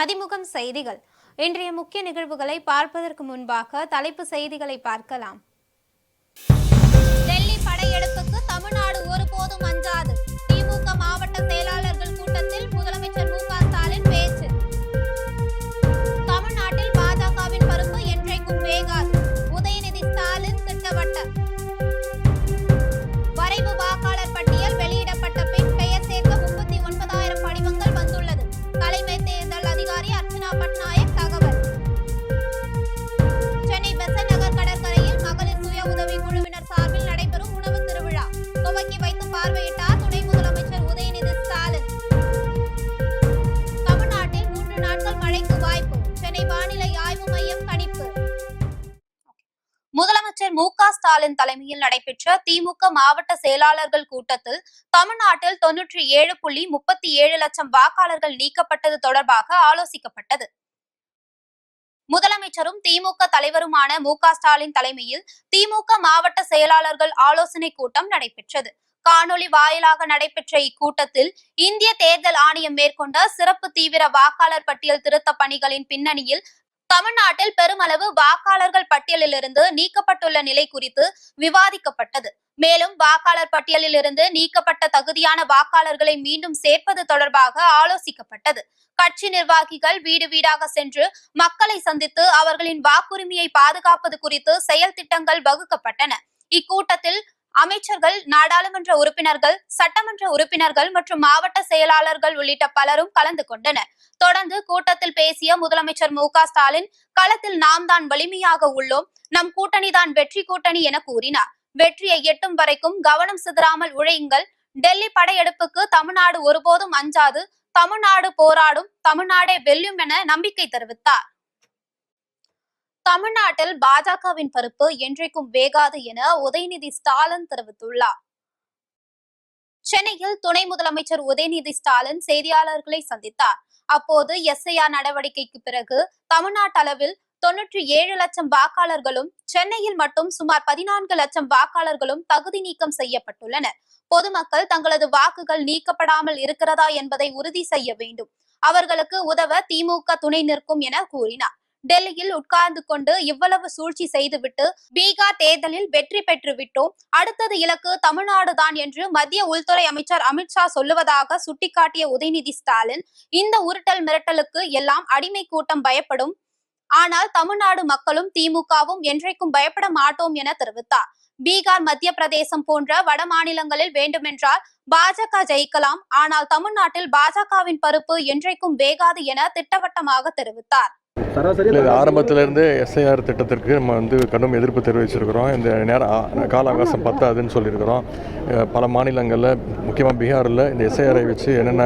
மதிமுகம் செய்திகள். இன்றைய முக்கிய நிகழ்வுகளை பார்ப்பதற்கு முன்பாக தலைப்பு செய்திகளை பார்க்கலாம். டெல்லி படையெடுப்புக்கு தமிழ்நாடு ஒருபோதும் அஞ்சாது. திமுக மாவட்ட செயலாளர்கள் கூட்டத்தில் முதலமைச்சர் மு.க. ஸ்டாலின் பேச்சு. தமிழ்நாட்டில் பாஜகவின் பருப்பு என்றைக்கும் வேகாது. உதயநிதி ஸ்டாலின் திட்டவட்டம். வரைவு வாக்காளர் பட்டியல் வெளியிடப்பட்ட பின் பெயர் சேர்க்க 39,000 படிவங்கள் வந்துள்ளது. தலைமை தேர்தல் அதிகாரி அர்ச்சனா பட்நாயக் தகவல். சென்னை பெசன்ட் நகர் கடற்கரையில் மகளிர் சுய உதவி குழுவினர் சார்பில் நடைபெறும் உணவு திருவிழா துவக்கி வைத்து பார்வையிட்டார் துணை முதலமைச்சர் உதயநிதி ஸ்டாலின். தமிழ்நாட்டில் 3 நாட்கள் மழைக்கு வாய்ப்பு. சென்னை வானிலை ஆய்வு மையம் கணிப்பு. முதலமைச்சர் மு.க. ஸ்டாலின் தலைமையில் நடைபெற்ற திமுக மாவட்ட செயலாளர்கள் கூட்டத்தில் தமிழ்நாட்டில் 97.37 லட்சம் வாக்காளர்கள் நீக்கப்பட்டது தொடர்பாக ஆலோசிக்கப்பட்டது. முதலமைச்சரும் திமுக தலைவருமான மு.க. ஸ்டாலின் தலைமையில் திமுக மாவட்ட செயலாளர்கள் ஆலோசனை கூட்டம் நடைபெற்றது. காணொலி வாயிலாக நடைபெற்ற இக்கூட்டத்தில் இந்திய தேர்தல் ஆணையம் மேற்கொண்ட சிறப்பு தீவிர வாக்காளர் பட்டியல் திருத்த பணிகளின் பின்னணியில் தமிழ்நாட்டில் பெருமளவு வாக்காளர்கள் பட்டியலிலிருந்து நீக்கப்பட்டுள்ள நிலை குறித்து விவாதிக்கப்பட்டது. மேலும் வாக்காளர் பட்டியலில் இருந்து நீக்கப்பட்ட தகுதியான வாக்காளர்களை மீண்டும் சேர்ப்பது தொடர்பாக ஆலோசிக்கப்பட்டது. கட்சி நிர்வாகிகள் வீடு வீடாக சென்று மக்களை சந்தித்து அவர்களின் வாக்குரிமையை பாதுகாப்பது குறித்து செயல் திட்டங்கள் வகுக்கப்பட்டன. இக்கூட்டத்தில் அமைச்சர்கள், நாடாளுமன்ற உறுப்பினர்கள், சட்டமன்ற உறுப்பினர்கள் மற்றும் மாவட்ட செயலாளர்கள் உள்ளிட்ட பலரும் கலந்து கொண்டனர். தொடர்ந்து கூட்டத்தில் பேசிய முதலமைச்சர் மு.க. ஸ்டாலின், களத்தில் நாம் தான் வலிமையாக உள்ளோம், நம் கூட்டணிதான் வெற்றி கூட்டணி என கூறினார். வெற்றியை எட்டும் வரைக்கும் கவனம் சிதறாமல் உழையுங்கள். டெல்லி படையெடுப்புக்கு தமிழ்நாடு ஒருபோதும் அஞ்சாது. தமிழ்நாடு போராடும், தமிழ்நாடே வெல்லும் என நம்பிக்கை தெரிவித்தார். தமிழ்நாட்டில் பாஜகவின் பருப்பு என்றைக்கும் வேகாது என உதயநிதி ஸ்டாலின் தெரிவித்துள்ளார். சென்னையில் துணை முதலமைச்சர் உதயநிதி ஸ்டாலின் செய்தியாளர்களை சந்தித்தார். அப்போது எஸ்ஐஆர் நடவடிக்கைக்கு பிறகு தமிழ்நாட்டு அளவில் 97 லட்சம் வாக்காளர்களும், சென்னையில் மட்டும் சுமார் 14 லட்சம் வாக்காளர்களும் தகுதி நீக்கம் செய்யப்பட்டுள்ளனர். பொதுமக்கள் தங்களது வாக்குகள் நீக்கப்படாமல் இருக்கிறதா என்பதை உறுதி செய்ய வேண்டும். அவர்களுக்கு உதவ திமுக துணை நிற்கும் என கூறினார். டெல்லியில் உட்கார்ந்து கொண்டு இவ்வளவு சூழ்ச்சி செய்துவிட்டு பீகார் தேர்தலில் வெற்றி பெற்று விட்டோம், அடுத்தது இலக்கு தமிழ்நாடு தான் என்று மத்திய உள்துறை அமைச்சர் அமித்ஷா சொல்லுவதாக சுட்டிக்காட்டிய உதயநிதி ஸ்டாலின், இந்த உருட்டல் மிரட்டலுக்கு எல்லாம் அடிமை கூட்டம் பயப்படும், ஆனால் தமிழ்நாடு மக்களும் திமுகவும் என்றைக்கும் பயப்பட மாட்டோம் என தெரிவித்தார். பீகார், மத்திய பிரதேசம் போன்ற வட மாநிலங்களில் வேண்டுமென்றால் பாஜக ஜெயிக்கலாம், ஆனால் தமிழ்நாட்டில் பாஜகவின் பருப்பு என்றைக்கும் வேகாது என திட்டவட்டமாக தெரிவித்தார். ஆரம்பத்திலிருந்து எஸ்ஐஆர் திட்டத்திற்கு நம்ம கடும் எதிர்ப்பு தெரிவிச்சிருக்கிறோம். இந்த கால அவகாசம் பத்தாதுன்னு சொல்லியிருக்கிறோம். பல மாநிலங்களில், முக்கியமாக பீகாரில் இந்த எஸ்ஐஆரை வச்சு என்னென்ன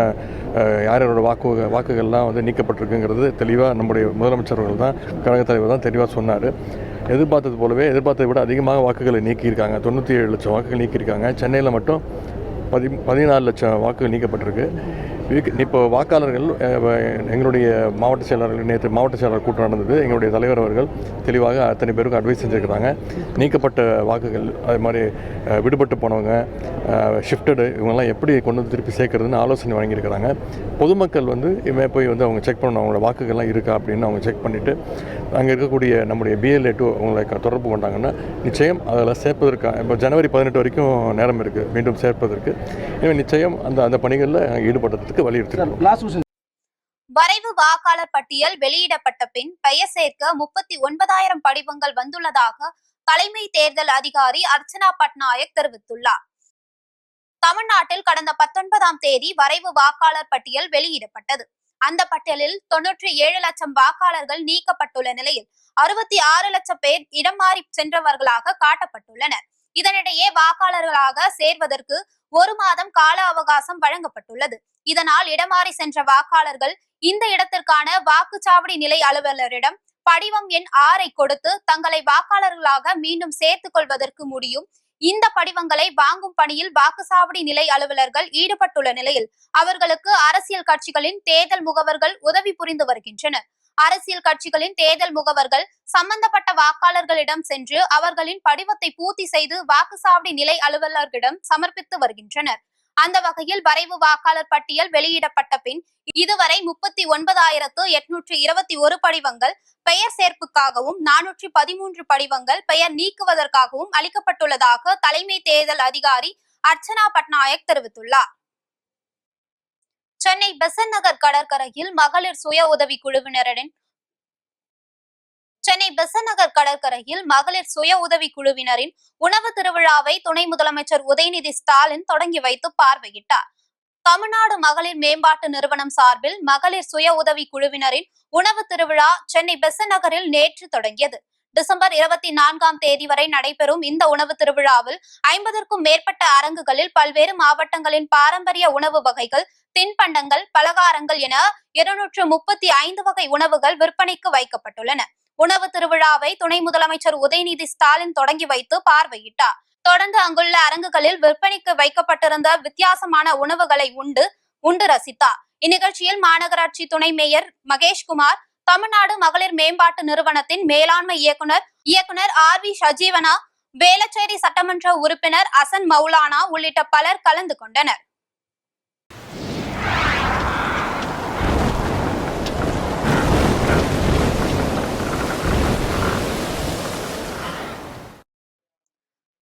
யாரோட வாக்குகள்லாம் நீக்கப்பட்டிருக்குங்கிறது தெளிவாக நம்முடைய முதலமைச்சர்கள் தான், கழகத் தலைவர் தான் தெளிவாக சொன்னார். எதிர்பார்த்ததை விட அதிகமாக வாக்குகளை நீக்கியிருக்காங்க. 97 லட்சம் வாக்குகள் நீக்கியிருக்காங்க. சென்னையில் மட்டும் 14 லட்சம் வாக்குகள் நீக்கப்பட்டிருக்கு. இப்போ வாக்காளர்கள், எங்களுடைய மாவட்ட செயலாளர்கள், நேற்று மாவட்ட செயலாளர் கூட்டம் நடந்தது. எங்களுடைய தலைவர் அவர்கள் தெளிவாக அத்தனை பேருக்கு அட்வைஸ் செஞ்சுருக்கிறாங்க. நீக்கப்பட்ட வாக்குகள், அது மாதிரி விடுபட்டு போனவங்க, ஷிஃப்டடு, இவங்கெல்லாம் எப்படி கொண்டு வந்து திருப்பி சேர்க்கறதுன்னு ஆலோசனை வழங்கியிருக்கிறாங்க. பொதுமக்கள் போய் அவங்க செக் பண்ணணும், அவங்களோட வாக்குகள்லாம் இருக்கா அப்படின்னு அவங்க செக் பண்ணிவிட்டு அங்கே இருக்கக்கூடிய நம்முடைய BLA 2 அவங்களை தொடர்பு கொண்டாங்கன்னா நிச்சயம் அதில் சேர்ப்பதற்கு இப்போ ஜனவரி 18 வரைக்கும் நேரம் இருக்குது மீண்டும் சேர்ப்பதற்கு. எனவே நிச்சயம் அந்த பணிகளில் ஈடுபடுறதுக்கு வலியுறுத்தி. வரைவு வாக்காளர் பட்டியல் வெளியிடப்பட்ட பின் பெயர் சேர்க்க 39,000 படிவங்கள் வந்துள்ளதாக தலைமை தேர்தல் அதிகாரி அர்ச்சனா பட்நாயக் தெரிவித்துள்ளார். தமிழ்நாட்டில் கடந்த 19ஆம் தேதி வரைவு வாக்காளர் பட்டியல் வெளியிடப்பட்டது. அந்த பட்டியலில் 97 லட்சம் வாக்காளர்கள் நீக்கப்பட்டுள்ள நிலையில் 66 லட்சம் பேர் இடம் மாறி சென்றவர்களாக காட்டப்பட்டுள்ளனர். இதனிடையே வாக்காளர்களாக சேர்வதற்கு 1 மாதம் கால அவகாசம் வழங்கப்பட்டுள்ளது. இதனால் இடமாறி சென்ற வாக்காளர்கள் இந்த இடத்திற்கான வாக்குச்சாவடி நிலை அலுவலரிடம் படிவம் எண் 6 கொடுத்து தங்களை வாக்காளர்களாக மீண்டும் சேர்த்துக் கொள்வதற்கு முடியும். இந்த படிவங்களை வாங்கும் பணியில் வாக்குச்சாவடி நிலை அலுவலர்கள் ஈடுபட்டுள்ள நிலையில் அவர்களுக்கு அரசியல் கட்சிகளின் தேர்தல் முகவர்கள் உதவி புரிந்து வருகின்றனர். அரசியல் கட்சிகளின் தேர்தல் முகவர்கள் சம்பந்தப்பட்ட வாக்காளர்களிடம் சென்று அவர்களின் படிவத்தை பூர்த்தி செய்து வாக்குச்சாவடி நிலை அலுவலர்களிடம் சமர்ப்பித்து வருகின்றனர். அந்த வகையில் வரைவு வாக்காளர் பட்டியல் வெளியிடப்பட்ட பின் இதுவரை 39,821 படிவங்கள் பெயர் சேர்ப்புக்காகவும் 413 படிவங்கள் பெயர் நீக்குவதற்காகவும் அளிக்கப்பட்டுள்ளதாக தலைமை தேர்தல் அதிகாரி அர்ச்சனா பட்நாயக் தெரிவித்துள்ளார். சென்னை பெசன்ட் நகர் கடற்கரையில் மகளிர் சுய உதவி குழுவினரின் உணவு திருவிழாவை துணை முதலமைச்சர் உதயநிதி ஸ்டாலின் தொடங்கி வைத்து பார்வையிட்டார். தமிழ்நாடு மகளிர் மேம்பாட்டு நிறுவனம் சார்பில் மகளிர் சுய உதவி குழுவினரின் உணவு திருவிழா சென்னை பெசன்ட் நகரில் நேற்று தொடங்கியது. டிசம்பர் 24ஆம் தேதி வரை நடைபெறும் இந்த உணவு திருவிழாவில் 50க்கும் மேற்பட்ட அரங்குகளில் பல்வேறு மாவட்டங்களின் பாரம்பரிய உணவு வகைகள், தின்பண்டங்கள், பலகாரங்கள் என 235 வகை உணவுகள் விற்பனைக்கு வைக்கப்பட்டுள்ளன. உணவு திருவிழாவை துணை முதலமைச்சர் உதயநிதி ஸ்டாலின் தொடங்கி வைத்து பார்வையிட்டார். தொடர்ந்து அங்குள்ள அரங்குகளில் விற்பனைக்கு வைக்கப்பட்டிருந்த வித்தியாசமான உணவுகளை உண்டு ரசித்தார். இந்நிகழ்ச்சியில் மாநகராட்சி துணை மேயர் மகேஷ்குமார், தமிழ்நாடு மகளிர் மேம்பாட்டு நிறுவனத்தின் மேலாண்மை இயக்குனர் RV சஜீவனா, வேளச்சேரி சட்டமன்ற உறுப்பினர் அசன் மௌலானா உள்ளிட்ட பலர் கலந்து கொண்டனர்.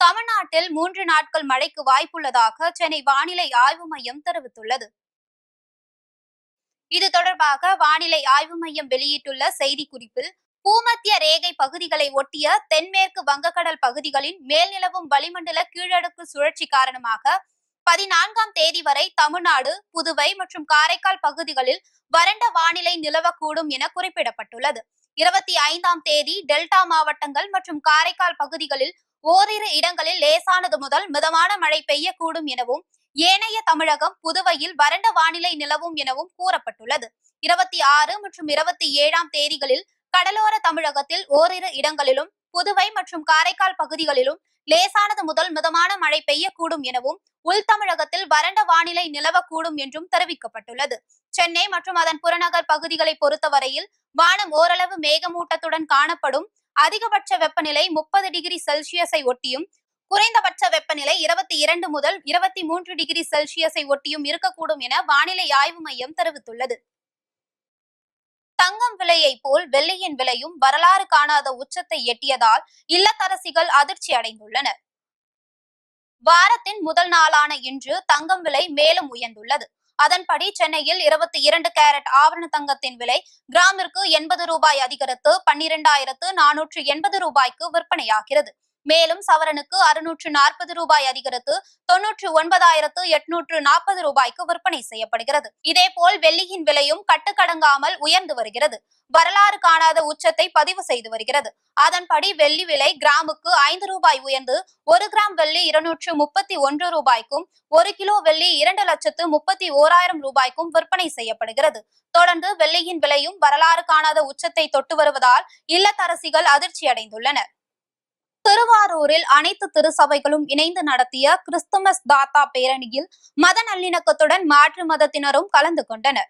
தமிழ்நாட்டில் 3 நாட்கள் மழைக்கு வாய்ப்புள்ளதாக சென்னை வானிலை ஆய்வு மையம் தெரிவித்துள்ளது. இது தொடர்பாக வானிலை ஆய்வு மையம் வெளியிட்டுள்ள செய்திக்குறிப்பில், பூமத்திய ரேகை பகுதிகளை ஒட்டிய தென்மேற்கு வங்கக்கடல் பகுதிகளின் மேல் நிலவும் வளிமண்டல கீழடுக்கு சுழற்சி காரணமாக 14ஆம் தேதி வரை தமிழ்நாடு, புதுவை மற்றும் காரைக்கால் பகுதிகளில் வறண்ட வானிலை நிலவக்கூடும் என குறிப்பிடப்பட்டுள்ளது. 25ஆம் தேதி டெல்டா மாவட்டங்கள் மற்றும் காரைக்கால் பகுதிகளில் ஓரிரு இடங்களில் லேசானது முதல் மிதமான மழை பெய்யக்கூடும் எனவும், ஏனைய தமிழகம், புதுவையில் வறண்ட வானிலை நிலவும் எனவும் கூறப்பட்டுள்ளது. 26 மற்றும் 27ஆம் தேதிகளில் கடலோர தமிழகத்தில் ஓரிரு இடங்களிலும், புதுவை மற்றும் காரைக்கால் பகுதிகளிலும் லேசானது முதல் மிதமான மழை பெய்யக்கூடும் எனவும், உள் தமிழகத்தில் வறண்ட வானிலை நிலவக்கூடும் என்றும் தெரிவிக்கப்பட்டுள்ளது. சென்னை மற்றும் அதன் புறநகர் பகுதிகளை பொறுத்தவரையில் வானம் ஓரளவு மேகமூட்டத்துடன் காணப்படும். அதிகபட்ச வெப்பநிலை 30 டிகிரி செல்சியஸை ஒட்டியும், குறைந்தபட்ச வெப்பநிலை 22 முதல் 23 டிகிரி செல்சியஸை ஒட்டியும் இருக்கக்கூடும் என வானிலை ஆய்வு மையம் தெரிவித்துள்ளது. தங்கம் விலையை போல் வெள்ளியின் விலையும் வரலாறு காணாத உச்சத்தை எட்டியதால் இல்லத்தரசிகள் அதிர்ச்சி அடைந்துள்ளனர். வாரத்தின் முதல் நாளான இன்று தங்கம் விலை மேலும் உயர்ந்துள்ளது. அதன்படி சென்னையில் 22 கேரட் ஆபரண தங்கத்தின் விலை கிராமிற்கு 80 ரூபாய் அதிகரித்து 12,480 ரூபாய்க்கு விற்பனையாகிறது. மேலும் சவரனுக்கு 640 ரூபாய் அதிகரித்து 99,840 ரூபாய்க்கு விற்பனை செய்யப்படுகிறது. இதேபோல் வெள்ளியின் விலையும் கட்டுக்கடங்காமல் உயர்ந்து வருகிறது. வரலாறு காணாத உச்சத்தை பதிவு செய்து வருகிறது. அதன்படி வெள்ளி விலை கிராமுக்கு 5 ரூபாய் உயர்ந்து 1 கிராம் வெள்ளி 231 ரூபாய்க்கும், 1 கிலோ வெள்ளி 2,31,000 ரூபாய்க்கும் விற்பனை செய்யப்படுகிறது. தொடர்ந்து வெள்ளியின் விலையும் வரலாறு காணாத உச்சத்தை தொட்டு வருவதால் இல்லத்தரசிகள் அதிர்ச்சி அடைந்துள்ளனர். திருவாரூரில் அனைத்து திருச்சபைகளும் இணைந்து நடத்திய கிறிஸ்துமஸ் தாத்தா பேரணியில் மத நல்லிணக்கத்துடன் மாற்று மதத்தினரும் கலந்து கொண்டனர்.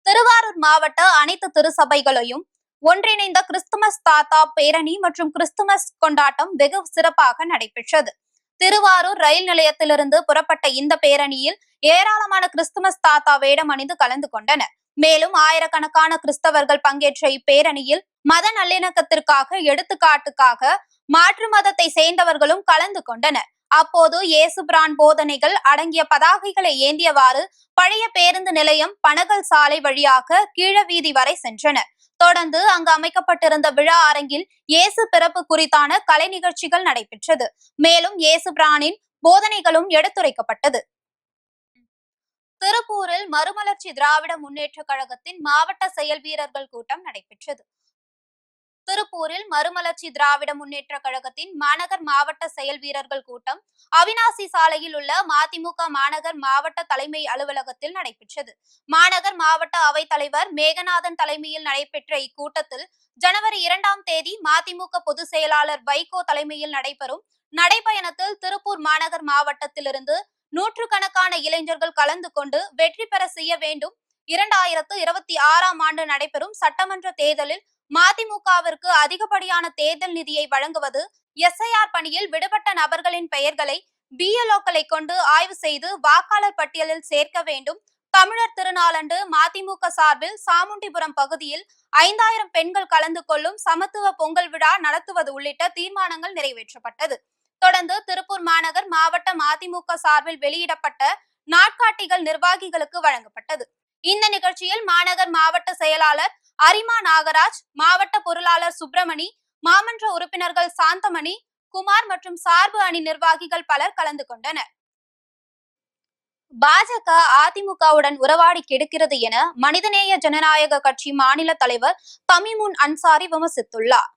திருவாரூர் மாவட்ட அனைத்து திருச்சபைகளையும் ஒன்றிணைந்த கிறிஸ்துமஸ் தாத்தா பேரணி மற்றும் கிறிஸ்துமஸ் கொண்டாட்டம் வெகு சிறப்பாக நடைபெற்றது. திருவாரூர் ரயில் நிலையத்திலிருந்து புறப்பட்ட இந்த பேரணியில் ஏராளமான கிறிஸ்துமஸ் தாத்தா வேடம் அணிந்து கலந்து கொண்டனர். மேலும் ஆயிரக்கணக்கான கிறிஸ்தவர்கள் பங்கேற்ற இப்பேரணியில் மத நல்லிணக்கத்திற்காக எடுத்துக்காட்டுக்காக மாற்று மதத்தை சேர்ந்தவர்களும் கலந்து கொண்டனர். அப்போது இயேசுபிரான் போதனைகள் அடங்கிய பதாகைகளை ஏந்தியவாறு பழைய பேருந்து நிலையம், பனகல் சாலை வழியாக கீழ வீதி வரை சென்றனர். தொடர்ந்து அங்கு அமைக்கப்பட்டிருந்த விழா அரங்கில் இயேசு பிறப்பு குறித்தான கலை நிகழ்ச்சிகள் நடைபெற்றது. மேலும் இயேசுபிரானின் போதனைகளும் எடுத்துரைக்கப்பட்டது. திருப்பூரில் மறுமலர்ச்சி திராவிட முன்னேற்ற கழகத்தின் மாவட்ட செயல் வீரர்கள் கூட்டம் நடைபெற்றது. திருப்பூரில் மறுமலர்ச்சி திராவிட முன்னேற்ற கழகத்தின் மாநகர் மாவட்ட செயல் வீரர்கள் கூட்டம் அவினாசி சாலையில் உள்ள மதிமுக மாநகர் மாவட்ட தலைமை அலுவலகத்தில் நடைபெற்றது. மாநகர் மாவட்ட அவைத் தலைவர் மேகநாதன் தலைமையில் நடைபெற்ற இக்கூட்டத்தில் ஜனவரி 2ஆம் தேதி மதிமுக பொதுச் செயலாளர் வைகோ தலைமையில் நடைபெறும் நடைபயணத்தில் திருப்பூர் மாநகர் மாவட்டத்திலிருந்து நூற்றுக்கணக்கான இளைஞர்கள் கலந்து கொண்டு வெற்றி பெற செய்ய வேண்டும். 2026ஆம் ஆண்டு நடைபெறும் சட்டமன்ற தேர்தலில் மதிமுகவிற்கு அதிகப்படியான தேர்தல் நிதியை வழங்குவது, SIR பணியில் விடுபட்ட நபர்களின் பெயர்களை BLOக்களை கொண்டு ஆய்வு செய்து வாக்காளர் பட்டியலில் சேர்க்க வேண்டும். தமிழர் திருநாளன்று மதிமுக சார்பில் சாமுண்டிபுரம் பகுதியில் 5000 பெண்கள் கலந்து கொள்ளும் சமத்துவ பொங்கல் விழா நடத்துவது உள்ளிட்ட தீர்மானங்கள் நிறைவேற்றப்பட்டது. தொடர்ந்து திருப்பூர் மாநகர் மாவட்ட மதிமுக சார்பில் வெளியிடப்பட்ட நாட்காட்டிகள் நிர்வாகிகளுக்கு வழங்கப்பட்டது. இந்த நிகழ்ச்சியில் மாநகர் மாவட்ட செயலாளர் அரிமா நாகராஜ், மாவட்ட பொருளாளர் சுப்பிரமணி, மாமன்ற உறுப்பினர்கள் சாந்தமணி, குமார் மற்றும் சார்பு அணி நிர்வாகிகள் பலர் கலந்து கொண்டனர். பாஜக அதிமுகவுடன் உறவாடி கெடுக்கிறது என மனிதநேய ஜனநாயக கட்சி மாநில தலைவர் தமிமுன் அன்சாரி விமர்சித்துள்ளார்.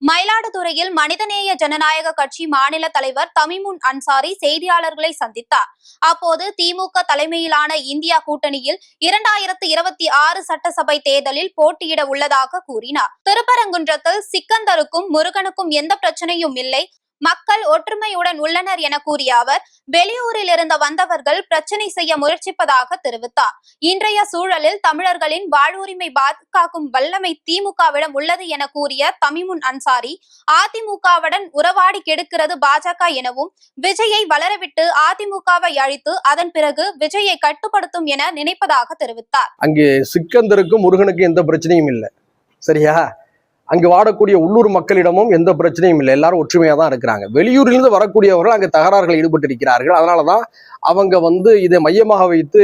மயிலாடுதுறையில் மனிதநேய ஜனநாயக கட்சி மாநில தலைவர் தமிமுன் அன்சாரி செய்தியாளர்களை சந்தித்தார். அப்போது திமுக தலைமையிலான இந்தியா கூட்டணியில் 2026 சட்டசபை தேர்தலில் போட்டியிட உள்ளதாக கூறினார். திருப்பரங்குன்றத்தில் சிக்கந்தருக்கும் முருகனுக்கும் எந்த பிரச்சனையும் இல்லை, மக்கள் ஒற்றுமையுடன் உள்ளனர் என கூறிய அவர், வெளியூரில் இருந்து வந்தவர்கள் பிரச்சனை செய்ய முயற்சிப்பதாக தெரிவித்தார். இன்றைய சூழலில் தமிழர்களின் வாழ்வுரிமை பாதுகாக்கும் வல்லமை திமுகவிடம் உள்ளது என கூறிய தமிமுன் அன்சாரி, அதிமுகவுடன் உறவாடி கெடுக்கிறது பாஜக எனவும், விஜயை வளரவிட்டு அதிமுகவை அழித்து அதன் பிறகு விஜயை கட்டுப்படுத்தும் என நினைப்பதாக தெரிவித்தார். அங்கே சிக்கந்தருக்கும் முருகனுக்கும் எந்த பிரச்சனையும் இல்லை, சரியா? அங்கு வாடக்கூடிய உள்ளூர் மக்களிடமும் எந்த பிரச்சனையும் இல்லை, எல்லாரும் ஒற்றுமையாக தான் இருக்கிறாங்க. வெளியூரிலிருந்து வரக்கூடியவர்கள் அங்கே தகராறுகள் ஈடுபட்டு இருக்கிறார்கள். அதனால தான் அவங்க இதை மையமாக வைத்து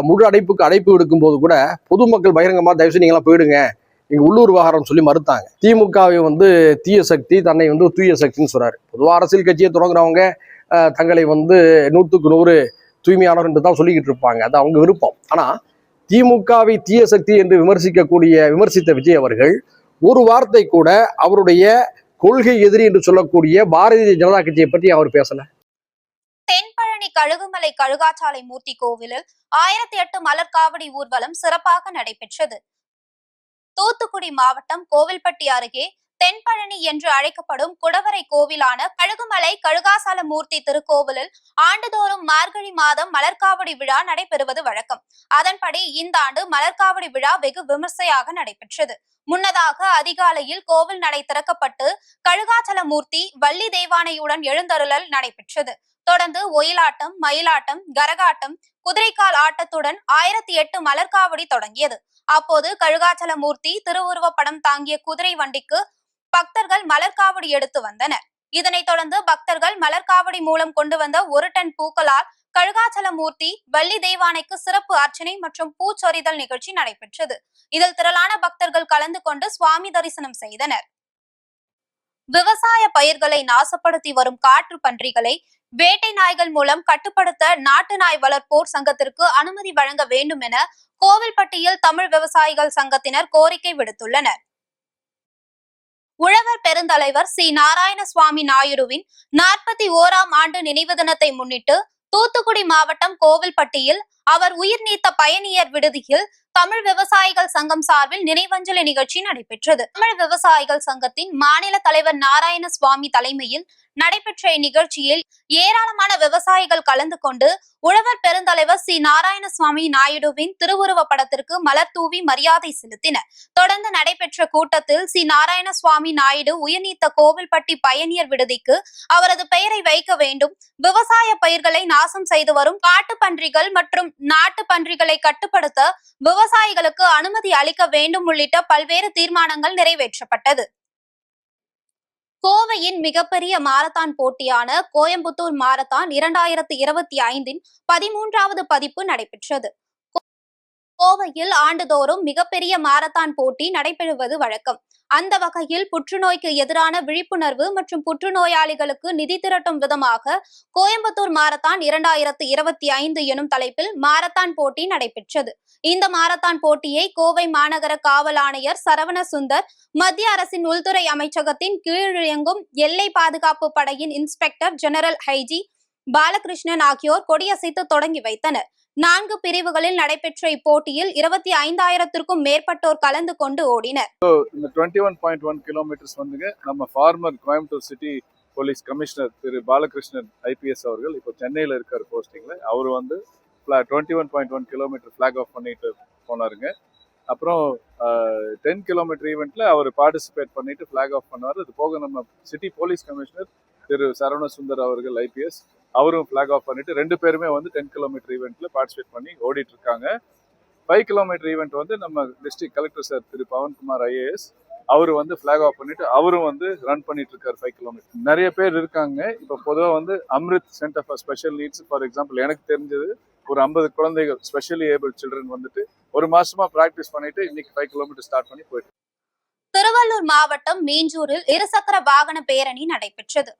முழு அடைப்பு விடுக்கும் போது கூட பொதுமக்கள் பகிரங்கமாக தயவுசெய்து நீங்களாம் போயிடுங்க, இங்கே உள்ளூர் விவகாரம் சொல்லி மறுத்தாங்க. திமுகவை தீய சக்தி, தன்னை தூய சக்தின்னு சொல்றாரு. பொதுவாக அரசியல் கட்சியை தொடங்குறவங்க தங்களை 100க்கு 100 தூய்மையானவர் என்று தான் சொல்லிக்கிட்டு இருப்பாங்க, அது அவங்க விருப்பம். ஆனால் திமுகவை தீய சக்தி என்று விமர்சித்த விஜய் அவர்கள் ஒரு வார்த்தை கூட அவருடைய கொள்கை எதிரி என்று சொல்லக்கூடிய பாரதிய ஜனதா கட்சியை பற்றி அவர் பேசல. தென்பழனி கழுகுமலை கழுகாச்சாலை மூர்த்தி கோவிலில் 1008 மலர்காவடி ஊர்வலம் சிறப்பாக நடைபெற்றது. தூத்துக்குடி மாவட்டம் கோவில்பட்டி அருகே தென்பழனி என்று அழைக்கப்படும் குடவரை கோவிலான கழுகுமலை கழுகாசல மூர்த்தி திருக்கோவிலில் ஆண்டுதோறும் மார்கழி மாதம் மலர்காவடி விழா நடைபெறுவது வழக்கம். அதன்படி இந்த ஆண்டு மலர்காவடி விழா வெகு விமர்சையாக நடைபெற்றது. முன்னதாக அதிகாலையில் கோவில் நடை திறக்கப்பட்டு கழுகாச்சல மூர்த்தி வள்ளி தெய்வானையுடன் எழுந்தருளல் நடைபெற்றது. தொடர்ந்து ஒயிலாட்டம், மயிலாட்டம், கரகாட்டம், குதிரைக்கால் ஆட்டத்துடன் 1008 மலர்காவடி தொடங்கியது. அப்போது கழுகாச்சல மூர்த்தி திருவுருவ படம் தாங்கிய குதிரை வண்டிக்கு பக்தர்கள் மலர்காவடி எடுத்து வந்தனர். இதனைத் தொடர்ந்து பக்தர்கள் மலர்காவடி மூலம் கொண்டு வந்த 1 டன் பூக்களால் கழுகாச்சல மூர்த்தி வள்ளி தெய்வானைக்கு சிறப்பு அர்ச்சனை மற்றும் பூச்சொரிதல் நிகழ்ச்சி நடைபெற்றது. இதில் திரளான பக்தர்கள் கலந்து கொண்டு சுவாமி தரிசனம் செய்தனர். விவசாய பயிர்களை நாசப்படுத்தி வரும் காற்று பன்றிகளை வேட்டை நாய்கள் மூலம் கட்டுப்படுத்த நாட்டு நாய் வளர்ப்போர் சங்கத்திற்கு அனுமதி வழங்க வேண்டும் என கோவில்பட்டியில் தமிழ் விவசாயிகள் சங்கத்தினர் கோரிக்கை விடுத்துள்ளனர். உழவர் பெருந்தலைவர் சி. நாராயணசுவாமி நாயுடுவின் 41ஆம் ஆண்டு நினைவு தினத்தை முன்னிட்டு தூத்துக்குடி மாவட்டம் கோவில்பட்டியில் அவர் உயிர் நீத்த பயணியர் விடுதியில் தமிழ் விவசாயிகள் சங்கம் சார்பில் நினைவஞ்சலி நிகழ்ச்சி நடைபெற்றது. தமிழ் விவசாயிகள் சங்கத்தின் மாநில தலைவர் நாராயணசுவாமி தலைமையில் நடைபெற்ற இந்நிகழ்ச்சியில் ஏராளமான விவசாயிகள் கலந்து கொண்டு உழவர் பெருந்தலைவர் சி. நாராயணசுவாமி நாயுடுவின் திருவுருவ படத்திற்கு மலர் தூவி மரியாதை செலுத்தினர். தொடர்ந்து நடைபெற்ற கூட்டத்தில் சி. நாராயணசுவாமி நாயுடு உயிர்நீத்த கோவில்பட்டி பயணியர் விடுதிக்கு அவரது பெயரை வைக்க வேண்டும், விவசாய பயிர்களை நாசம் செய்து வரும் காட்டு பன்றிகள் மற்றும் நாட்டு பன்றிகளை கட்டுப்படுத்த விவசாயிகளுக்கு அனுமதி அளிக்க வேண்டும் உள்ளிட்ட பல்வேறு தீர்மானங்கள் நிறைவேற்றப்பட்டது. கோவையின் மிகப்பெரிய மாரத்தான் போட்டியான கோயம்புத்தூர் மாரத்தான் 2025 13வது பதிப்பு நடைபெற்றது. கோவையில் ஆண்டுதோறும் மிகப்பெரிய மாரத்தான் போட்டி நடைபெறுவது வழக்கம். அந்த வகையில் புற்றுநோய்க்கு எதிரான விழிப்புணர்வு மற்றும் புற்றுநோயாளிகளுக்கு நிதி திரட்டும் விதமாக கோயம்புத்தூர் மாரத்தான் 2025 எனும் தலைப்பில் மாரத்தான் போட்டி நடைபெற்றது. இந்த மாரத்தான் போட்டியை கோவை மாநகர காவல் ஆணையர் சரவண சுந்தர், மத்திய அரசின் உள்துறை அமைச்சகத்தின் கீழ் இயங்கும் எல்லை பாதுகாப்பு படையின் இன்ஸ்பெக்டர் ஜெனரல் ஐஜி பாலகிருஷ்ணன் ஆகியோர் கொடியசைத்து தொடங்கி வைத்தனர். 4 பிரிவுகளில் நடைபெற்ற இப்போட்டியில் 25,000க்கும் மேற்பட்டோர் கலந்து கொண்டு ஓடினர். இந்த 21.1 கிலோமீட்டர்ஸ் நம்ம former Coimbatore city police commissioner Thiru Balakrishnan IPS அவர்கள் இப்போ சென்னையில் இருக்கார் போஸ்டிங்ல. அவர் 21.1 கிலோமீட்டர் ஃபிளாக் ஆஃப் பண்ணிட்டு போனாருங்க. அப்புறம் 10 கிலோமீட்டர் ஈவெண்ட்ல அவர் பார்ட்டிசிபேட் பண்ணிட்டு ஃபிளாக் ஆஃப் பண்ணார். அது போக நம்ம city police commissioner Thiru Saravana Sundar அவர்கள் ஐபிஎஸ் அவரும் ஃபிளாக் ஆஃப் பண்ணிட்டு 2 பேருமே வந்து 10 கிலோமீட்டர் ஈவெண்ட்ல பார்ட்டிசிபேட் பண்ணி ஓடிட்டு இருக்காங்க. 5 கிலோமீட்டர் ஈவெண்ட் வந்து நம்ம டிஸ்ட்ரிக்ட் கலெக்டர் சார் திரு பவன்குமார் ஐஏஎஸ் அவரு வந்து ஃபிளாக் ஆஃப் பண்ணிட்டு அவரும் வந்து ரன் பண்ணிட்டு இருக்காரு 5 கிலோமீட்டர். நிறைய பேர் இருக்காங்க. இப்போ பொதுவாக வந்து Amrit centre for special needs for example எனக்கு தெரிஞ்சது ஒரு 50 குழந்தைகள் ஸ்பெஷலி ஏபிள் சில்ட்ரன் வந்துட்டு ஒரு மாசமா பிராக்டிஸ் பண்ணிட்டு இன்னைக்கு 5 கிலோமீட்டர் ஸ்டார்ட் பண்ணி போயிட்டு. திருவள்ளூர் மாவட்டம் மீஞ்சூரில் இருசக்கர வாகன பேரணி நடைபெற்றது.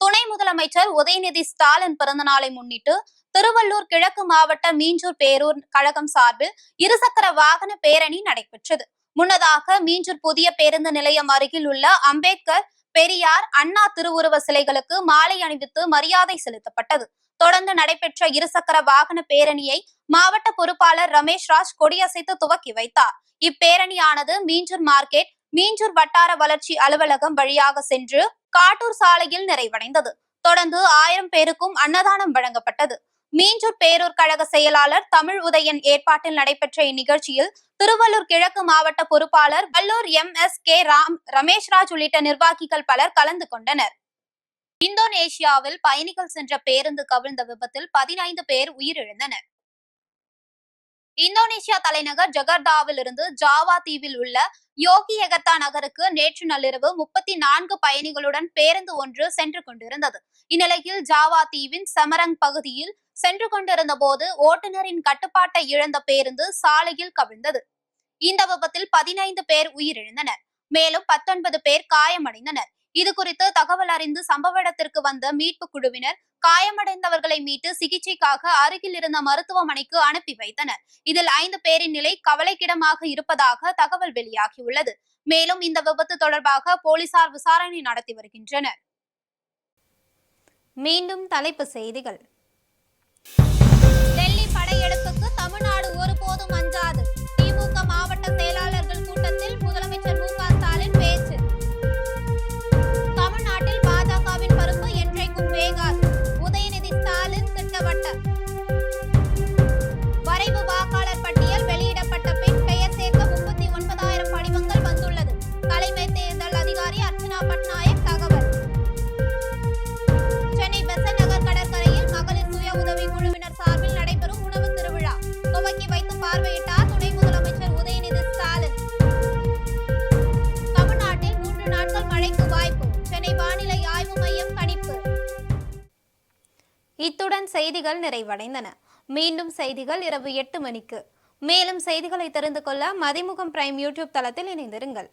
துணை முதலமைச்சர் உதயநிதி ஸ்டாலின் பிறந்தநாளை முன்னிட்டு திருவள்ளூர் கிழக்கு மாவட்ட மீஞ்சூர் பேரூர் கழகம் சார்பில் இருசக்கர வாகன பேரணி நடைபெற்றது. முன்னதாக மீஞ்சூர் புதிய பேருந்து நிலையம் அருகில் உள்ள அம்பேத்கர், பெரியார், அண்ணா திருவுருவ சிலைகளுக்கு மாலை அணிவித்து மரியாதை செலுத்தப்பட்டது. தொடர்ந்து நடைபெற்ற இருசக்கர வாகன பேரணியை மாவட்ட பொறுப்பாளர் ரமேஷ் ராஜ் கொடியசைத்து துவக்கி வைத்தார். இப்பேரணியானது மீஞ்சூர் மார்க்கெட், மீஞ்சூர் வட்டார வளர்ச்சி அலுவலகம் வழியாக சென்று காட்டூர் சாலையில் நிறைவடைந்தது. தொடர்ந்து 1000 பேருக்கும் அன்னதானம் வழங்கப்பட்டது. மீஞ்சூர் பேரூர் கழக செயலாளர் தமிழ் உதயன் ஏற்பாட்டில் நடைபெற்ற இந்நிகழ்ச்சியில் திருவள்ளூர் கிழக்கு மாவட்ட பொறுப்பாளர் வல்லூர் MSK ரமேஷ்ராஜ் உள்ளிட்ட நிர்வாகிகள் பலர் கலந்து கொண்டனர். இந்தோனேஷியாவில் பயணிகள் சென்ற பேருந்து கவிழ்ந்த விபத்தில் 15 பேர் உயிரிழந்தனர். இந்தோனேஷியா தலைநகர் ஜகர்தாவில் இருந்து ஜாவா தீவில் உள்ள யோகியகர்த்தா நகருக்கு நேற்று நள்ளிரவு 34 பயணிகளுடன் பேருந்து ஒன்று சென்று கொண்டிருந்தது. இந்நிலையில் ஜாவா தீவின் செமரங் பகுதியில் சென்று கொண்டிருந்த போது ஓட்டுநரின் கட்டுப்பாட்டை இழந்த பேருந்து சாலையில் கவிழ்ந்தது. இந்த விபத்தில் 15 பேர் உயிரிழந்தனர். மேலும் 19 பேர் காயமடைந்தனர். இது குறித்து தகவல் அறிந்து சம்பவ இடத்திற்கு வந்த மீட்பு குழுவினர் காயமடைந்தவர்களை மீட்டு சிகிச்சைக்காக அருகில் இருந்த மருத்துவமனைக்கு அனுப்பி வைத்தனர். இதில் 5 பேரின் நிலை கவலைக்கிடமாக இருப்பதாக தகவல் வெளியாகியுள்ளது. மேலும் இந்த விபத்து தொடர்பாக போலீசார் விசாரணை நடத்தி வருகின்றனர். மீண்டும் தலைப்புச் செய்திகள். டெல்லி படையெடுப்புக்கு தமிழ்நாடு ஒருபோதும் அஞ்சாது. திமுக மாவட்ட செயலாளர்கள் கூட்டத்தில் முதலமைச்சர் மு க ஸ்டாலின் பேச்சு. தமிழ்நாட்டில் பாஜகவின் பருப்பு என்றைக்கும் வேகாது. உதயநிதி ஸ்டாலின் திட்டவட்டம். வரைவு வாக்காளர் பட்டியல் வெளியிடப்பட்ட பின் பெயர் சேர்க்க 39,000 படிவங்கள் வந்துள்ளது. தலைமை தேர்தல் அதிகாரி அர்ச்சனா பட்நாயக் தகவல். சென்னை பெசன்ட் நகர் கடற்கரையில் மகளிர் சுய உதவி குழுவினர் சார்பில் நடைபெறும் உணவு திருவிழா துவக்கி வைத்து பார்வையிட்டார் துணை முதலமைச்சர் உதயநிதி ஸ்டாலின். தமிழ்நாட்டில் 3 நாட்கள் மழைக்கு வாய்ப்பு. சென்னை வானிலை ஆய்வு மையம் கணிப்பு. இத்துடன் செய்திகள் நிறைவடைந்தன. மீண்டும் செய்திகள் இரவு 8 மணிக்கு. மேலும் செய்திகளை தெரிந்து கொள்ள மதிமுகம் பிரைம் யூடியூப் தளத்தில் இணைந்திருங்கள்.